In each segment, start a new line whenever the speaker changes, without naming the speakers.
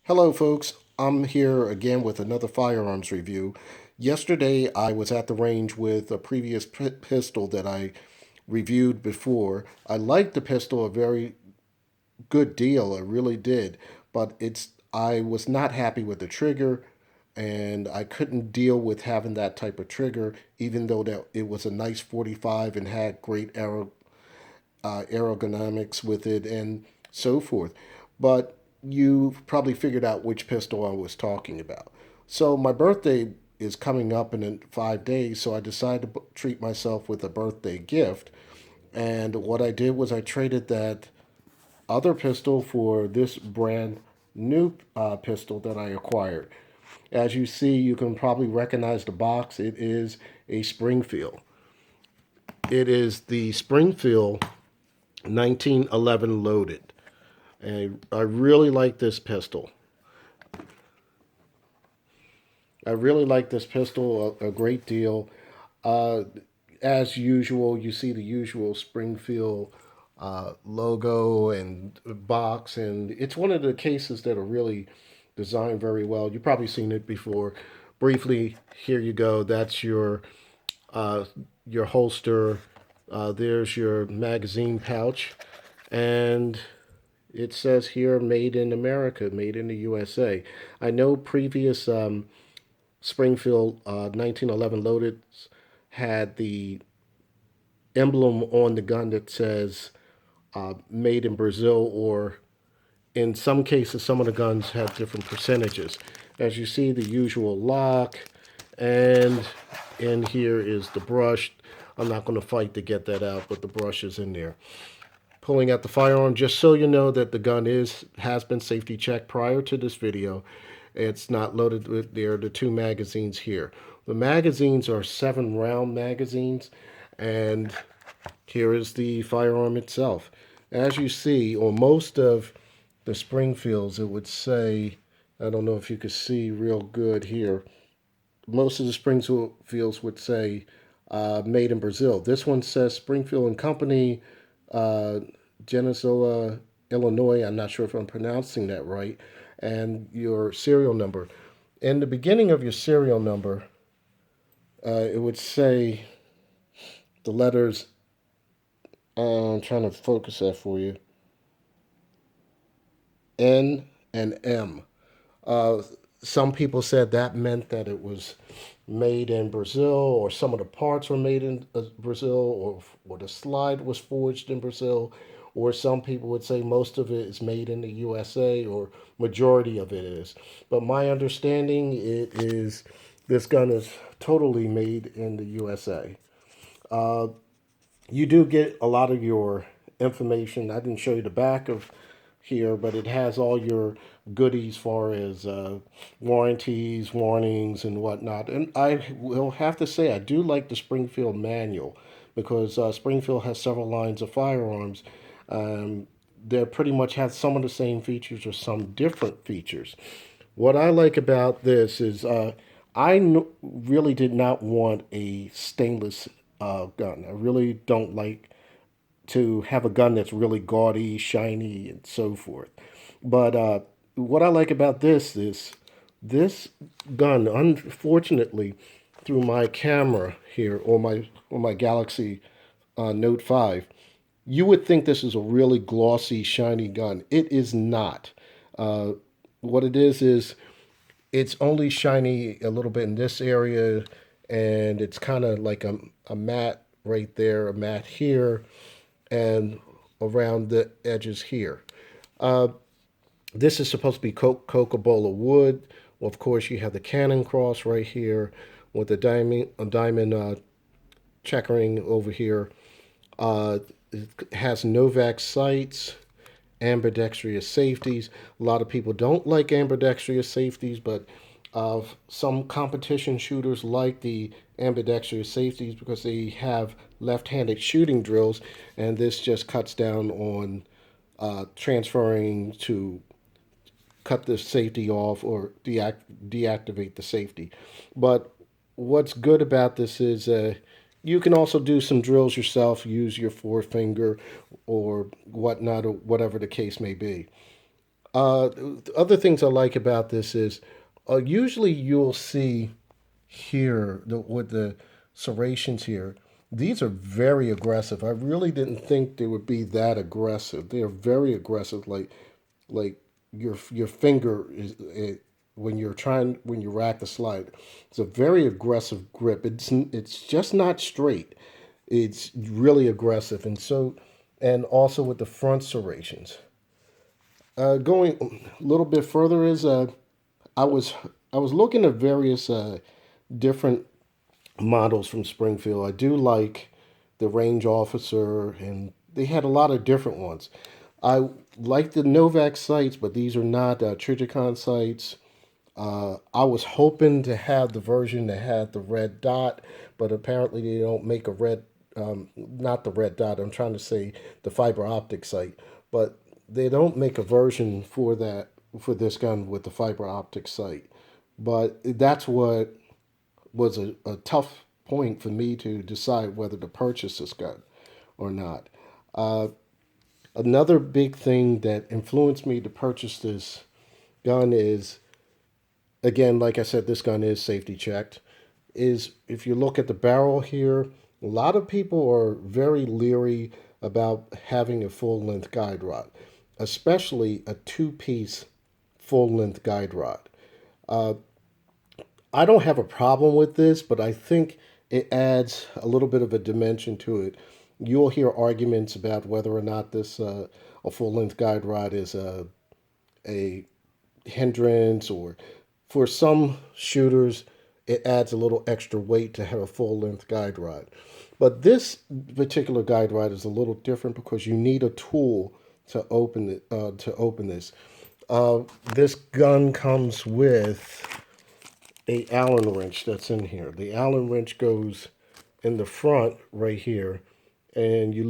Hello, folks. I'm here again with another firearms review. Yesterday, I was at the range with a previous pistol that I reviewed before. I liked the pistol a very good deal, I really did, but I was not happy with the trigger, and I couldn't deal with having that type of trigger, even though that it was a nice 45 and had great aerodynamics with it and so forth. But you probably figured out which pistol I was talking about. So my birthday is coming up in 5 days, so I decided to treat myself with a birthday gift. And what I did was I traded that other pistol for this brand new pistol that I acquired. As you see, you can probably recognize the box. It is a Springfield. It is the Springfield 1911 loaded. And I really like this pistol. I really like this pistol a great deal. Uh, as usual, you see the usual Springfield logo and box, and it's one of the cases that are really designed very well. You've probably seen it before. Briefly, here you go. That's uh, your holster. There's your magazine pouch, and it says here, "Made in America," made in the USA. I know previous Springfield 1911 loaded had the emblem on the gun that says made in Brazil, or in some cases, some of the guns have different percentages. As you see, the usual lock, and in here is the brush. I'm not going to fight to get that out, but the brush is in there. Pulling out the firearm, just so you know that the gun has been safety checked prior to this video. It's not loaded with there are the two magazines here. The magazines are 7-round magazines, and here is the firearm itself. As you see, on most of the Springfields, it would say, I don't know if you could see real good here, most of the Springfields would say made in Brazil. This one says Springfield and Company, uh, Genesola, Illinois. I'm not sure if I'm pronouncing that right. And your serial number. In the beginning of your serial number, it would say the letters. I'm trying to focus that for you. N and M. Uh, some people said that meant that it was made in Brazil, or some of the parts were made in Brazil, or the slide was forged in Brazil, or some people would say most of it is made in the USA, or majority of it is. But my understanding it is this gun is totally made in the USA. Uh, you do get a lot of your information. I didn't show you the back of here, but it has all your goodies far as warranties, warnings, and whatnot. And I will have to say, I do like the Springfield manual because Springfield has several lines of firearms. They pretty much have some of the same features or some different features. What I like about this is really did not want a stainless gun. I really don't like to have a gun that's really gaudy, shiny, and so forth. But what I like about this is this gun, unfortunately, through my camera here or my Galaxy Note 5, you would think this is a really glossy, shiny gun. It is not. Uh, what it is it's only shiny a little bit in this area, and it's kind of like a matte right there, a matte here, and around the edges here. Uh, this is supposed to be Coca-Cola wood. Well, of course, you have the Cannon cross right here with the diamond checkering over here. It has Novak sights, ambidextrous safeties. A lot of people don't like ambidextrous safeties, but some competition shooters like the ambidextrous safeties because they have left-handed shooting drills, and this just cuts down on transferring to cut the safety off or deactivate the safety. But what's good about this is you can also do some drills yourself, use your forefinger or whatnot, or whatever the case may be. Other things I like about this is usually you'll see here with the serrations here. These are very aggressive. I really didn't think they would be that aggressive. They are very aggressive. Like your finger is when you rack the slide. It's a very aggressive grip. It's just not straight. It's really aggressive, and also with the front serrations. Going a little bit further is I was I was looking at various different models from Springfield. I do like the Range Officer, and they had a lot of different ones. I like the Novak sights, but these are not Trijicon sights. I was hoping to have the version that had the red dot, but apparently they don't make a red, not the red dot. I'm trying to say the fiber optic sight, but they don't make a version for that for this gun with the fiber optic sight. But that's what was a tough point for me to decide whether to purchase this gun or not. Uh, Another big thing that influenced me to purchase this gun is, again, like I said, this gun is safety checked. Is if you look at the barrel here, a lot of people are very leery about having a full length guide rod, especially a two-piece full length guide rod. Uh, I don't have a problem with this, but I think it adds a little bit of a dimension to it. You'll hear arguments about whether or not this a full length guide rod is a hindrance, or for some shooters, it adds a little extra weight to have a full length guide rod. But this particular guide rod is a little different because you need a tool to open it. To open this, this gun comes with a Allen wrench that's in here. The Allen wrench goes in the front right here, and you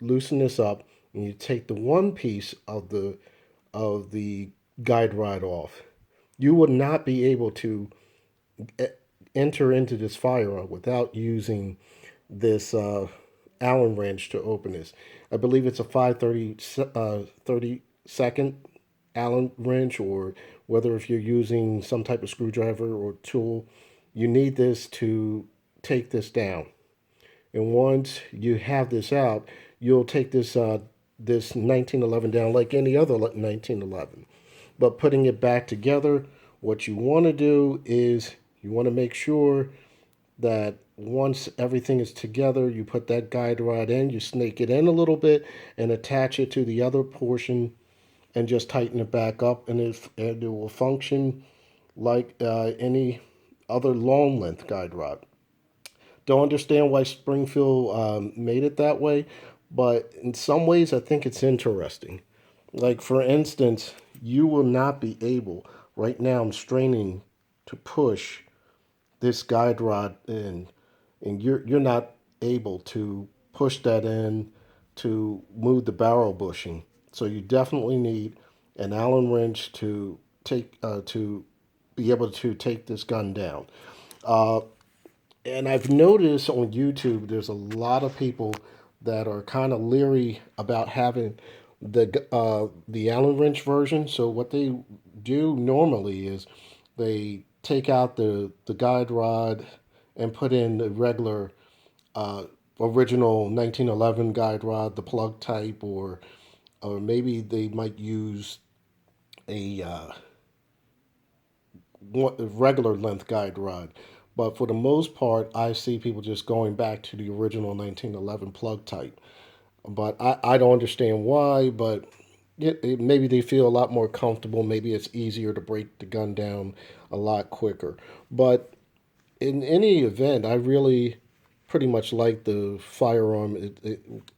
loosen this up, and you take the one piece of the guide rod off. You would not be able to e- enter into this firearm without using this Allen wrench to open this. I believe it's a 530 Allen wrench, or whether if you're using some type of screwdriver or tool, you need this to take this down. And once you have this out, you'll take this 1911 down like any other 1911. But putting it back together, what you want to do is you want to make sure that once everything is together, you put that guide rod in, you snake it in a little bit, and attach it to the other portion, and just tighten it back up, and it will function like any other long length guide rod. Don't understand why Springfield made it that way, but in some ways, I think it's interesting. Like, for instance, you will not be able, right now, I'm straining to push this guide rod in, and you're not able to push that in to move the barrel bushing. So you definitely need an Allen wrench to be able to take this gun down. Uh, and I've noticed on YouTube, there's a lot of people that are kind of leery about having the Allen wrench version. So what they do normally is they take out the guide rod and put in the regular uh, original 1911 guide rod, the plug type, or maybe they might use a regular length guide rod. But for the most part, I see people just going back to the original 1911 plug type. But I don't understand why, but maybe they feel a lot more comfortable. Maybe it's easier to break the gun down a lot quicker. But in any event, I really pretty much like the firearm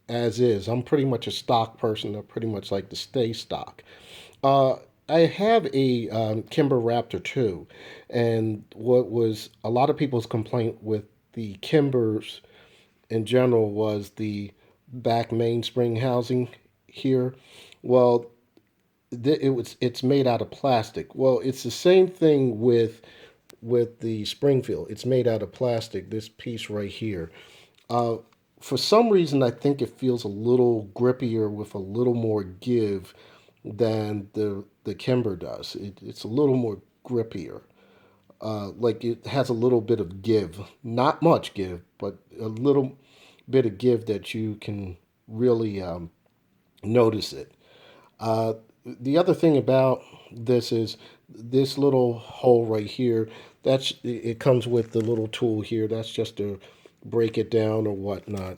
as is. I'm pretty much a stock person. I pretty much like to stay stock. Uh, I have a Kimber Raptor 2, and what was a lot of people's complaint with the Kimbers in general was the back mainspring housing here. Well, it's made out of plastic. Well, it's the same thing with the Springfield. It's made out of plastic. This piece right here. Uh, for some reason, I think it feels a little grippier with a little more give than the Kimber does. It's a little more grippier. Like it has a little bit of give, not much give, but a little bit of give that you can really notice it. Uh, the other thing about this is this little hole right here. That's it comes with the little tool here. That's just to break it down or whatnot.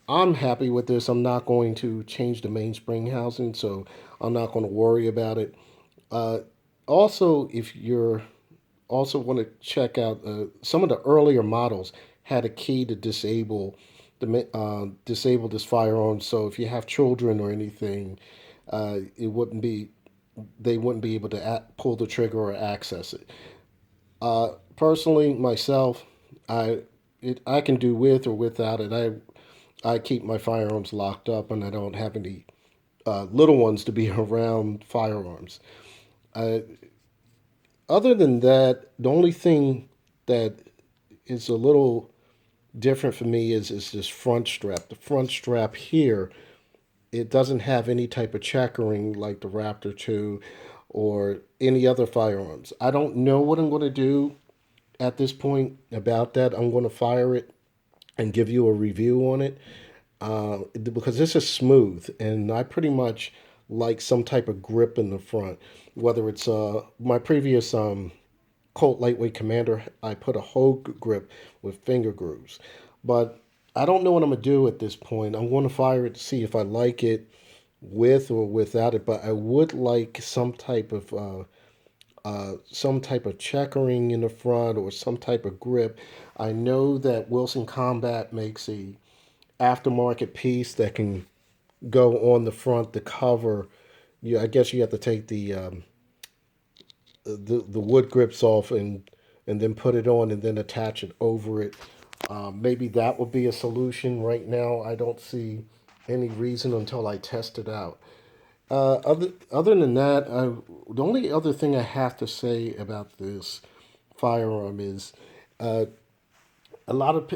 I'm happy with this. I'm not going to change the mainspring housing, so I'm not going to worry about it. Uh, Also, if you're also want to check out some of the earlier models had a key to disable this firearm. So if you have children or anything, it wouldn't be they wouldn't be able to pull the trigger or access it. Personally, myself, I I can do with or without it. I keep my firearms locked up, and I don't have any little ones to be around firearms. Uh, Other than that, the only thing that is a little different for me is this front strap. The front strap here, it doesn't have any type of checkering like the Raptor 2 or any other firearms. I don't know what I'm going to do at this point about that. I'm going to fire it and give you a review on it because this is smooth and I pretty much like some type of grip in the front. Whether it's my previous Colt Lightweight Commander, I put a Hogue grip with finger grooves. But I don't know what I'm going to do at this point. I'm going to fire it to see if I like it with or without it, but I would like some type of checkering in the front or some type of grip. I know that Wilson Combat makes a aftermarket piece that can go on the front to cover. Yeah, I guess you have to take the wood grips off and then put it on and then attach it over it. Maybe that would be a solution. Right now, I don't see any reason until I test it out. Other than that, the only other thing I have to say about this firearm is a lot of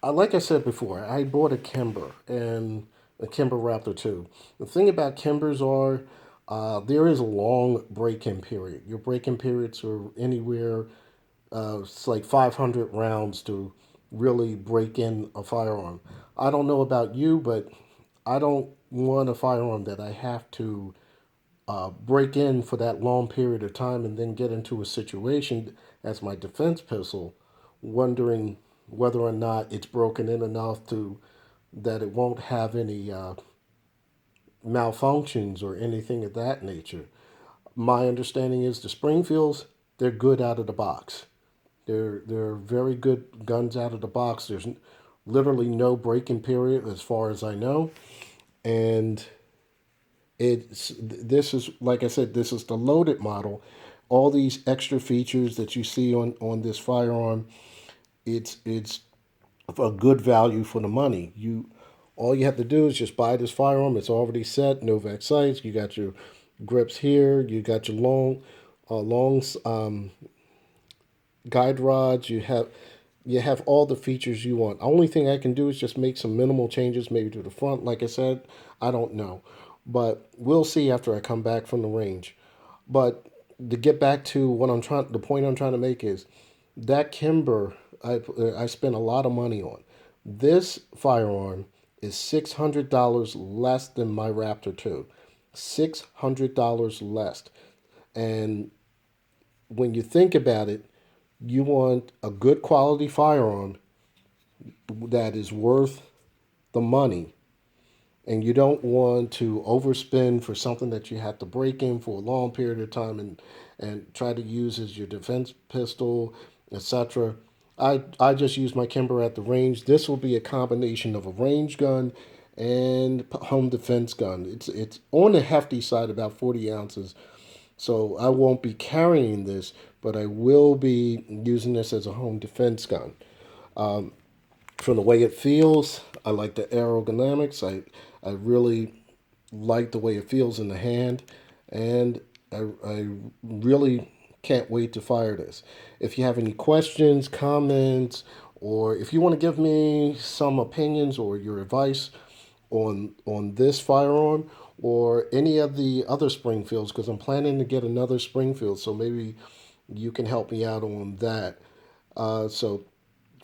like I said before, I bought a Kimber and a Kimber Raptor 2. The thing about Kimbers are there is a long break-in period. Your break-in periods are anywhere it's like 500 rounds to really break in a firearm. I don't know about you, but I don't want a firearm that I have to break in for that long period of time and then get into a situation as my defense pistol, wondering whether or not it's broken in enough to that it won't have any malfunctions or anything of that nature. My understanding is the Springfields, they're good out of the box. They're very good guns out of the box. There's literally no break-in period as far as I know, and it's this is like I said, this is the loaded model. All these extra features that you see on this firearm, it's a good value for the money. You all you have to do is just buy this firearm. It's already set, Novak sights. You got your grips here. You got your long guide rods. You have all the features you want. Only thing I can do is just make some minimal changes, maybe to the front. Like I said, I don't know, but we'll see after I come back from the range. But to get back to the point I'm trying to make is that Kimber I spent a lot of money on. This firearm is $600 less than my Raptor 2. $600 less. And when you think about it, you want a good quality firearm that is worth the money. And you don't want to overspend for something that you have to break in for a long period of time and try to use as your defense pistol, etc. I just use my Kimber at the range. This will be a combination of a range gun and home defense gun. It's on the hefty side, about 40 ounces. So I won't be carrying this, but I will be using this as a home defense gun. From the way it feels, I like the aerodynamics. I really like the way it feels in the hand, and I really can't wait to fire this. If you have any questions, comments, or if you want to give me some opinions or your advice on this firearm, or any of the other Springfields, because I'm planning to get another Springfield. So maybe you can help me out on that. So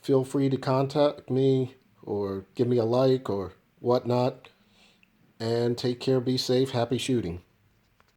feel free to contact me or give me a like or whatnot. And take care, be safe, happy shooting.